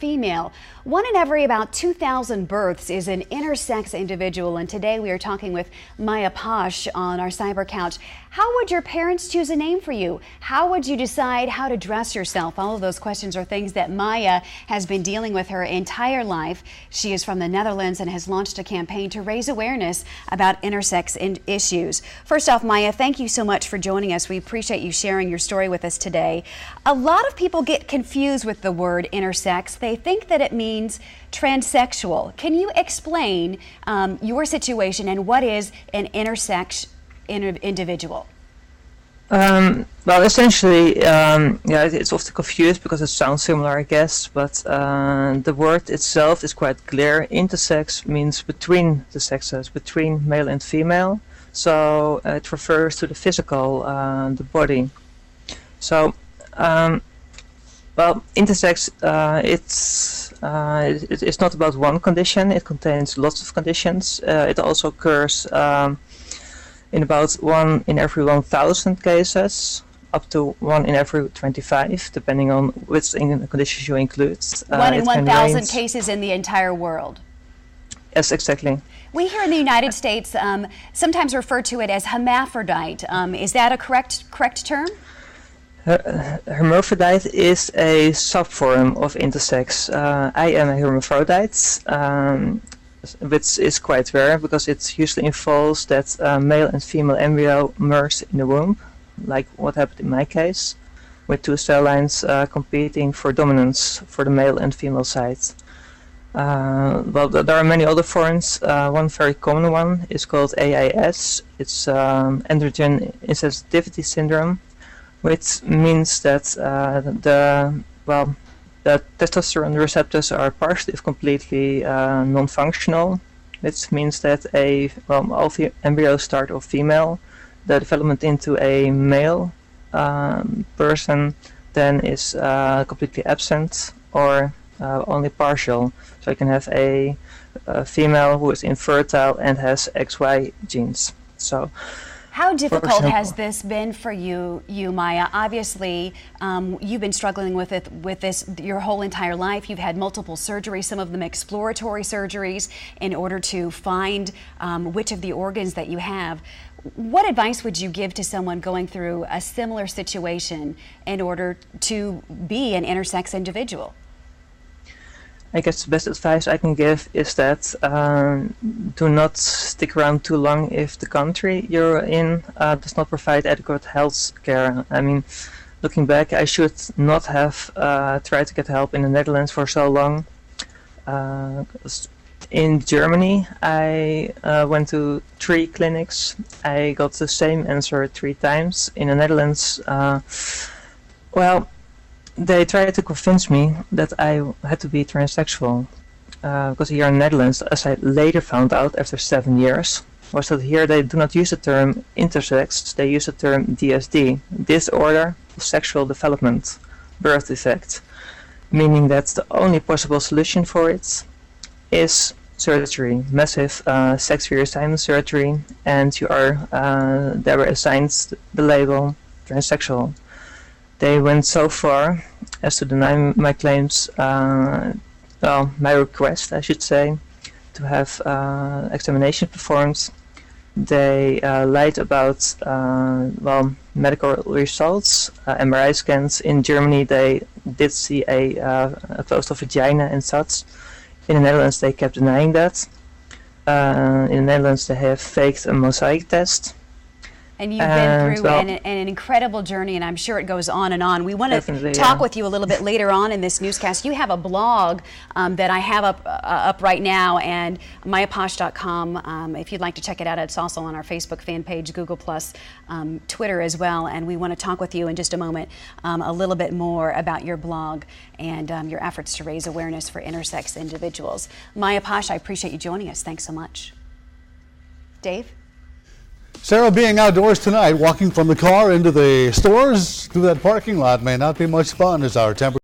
female. One in every about 2,000 births is an intersex individual, and today we are talking with Maya Posch on our Cyber Couch. How would your parents choose a name for you? How would you decide how to dress yourself? All of those questions are things that Maya has been dealing with her entire life. She is from the Netherlands and has launched a campaign to raise awareness about intersex issues. First off, Maya, thank you so much for joining us. We appreciate you sharing your story with us today. A lot of people get confused with the word intersex. They think that it means transsexual. Can you explain your situation and what is an intersex individual? Well, essentially, it's often confused because it sounds similar, I guess, but the word itself is quite clear. Intersex means between the sexes, between male and female. So it refers to the physical, the body. So, well, intersex, it's not about one condition. It contains lots of conditions. It also occurs in about 1 in every 1,000 cases, up to 1 in every 25, depending on which conditions you include. 1 in 1,000 cases in the entire world. Yes, exactly. We here in the United States sometimes refer to it as hermaphrodite. Is that a correct term? Hermaphrodite is a subform of intersex. I am a hermaphrodite, which is quite rare because it usually involves that male and female embryo merge in the womb, like what happened in my case, with 2 cell lines competing for dominance for the male and female side. Well, there are many other forms. One very common one is called AIS. It's androgen insensitivity syndrome, which means that the testosterone receptors are partially if completely non-functional, which means that all embryos start off female. The development into a male person then is completely absent or only partial. So you can have a female who is infertile and has XY genes. So, how difficult has this been for you, Maya? Obviously, you've been struggling with this your whole entire life. You've had multiple surgeries, some of them exploratory surgeries, in order to find which of the organs that you have. What advice would you give to someone going through a similar situation in order to be an intersex individual? I guess the best advice I can give is that do not stick around too long if the country you're in does not provide adequate health care. I mean, looking back, I should not have tried to get help in the Netherlands for so long. In Germany, I went to 3 clinics. I got the same answer 3 times. In the Netherlands, well, they tried to convince me that I had to be transsexual, because here in the Netherlands, as I later found out after 7 years, was that here they do not use the term intersex, they use the term DSD, disorder of sexual development, birth defect, meaning that the only possible solution for it is surgery, massive sex reassignment surgery, and you are they were assigned the label transsexual. They went so far as to deny my claims, well, my request, I should say, to have examination performed. They lied about, well, medical results, MRI scans. In Germany, they did see a closed-off vagina and such. In the Netherlands, they kept denying that. In the Netherlands, they have faked a mosaic test. And you've been through an incredible journey, and I'm sure it goes on and on. We want to talk with you a little bit later on in this newscast. You have a blog that I have up right now, and mayaposch.com. If you'd like to check it out, it's also on our Facebook fan page, Google+, Twitter as well. And we want to talk with you in just a moment a little bit more about your blog and your efforts to raise awareness for intersex individuals. Maya Posch, I appreciate you joining us. Thanks so much. Dave? Sarah, being outdoors tonight, walking from the car into the stores through that parking lot may not be much fun as our temperature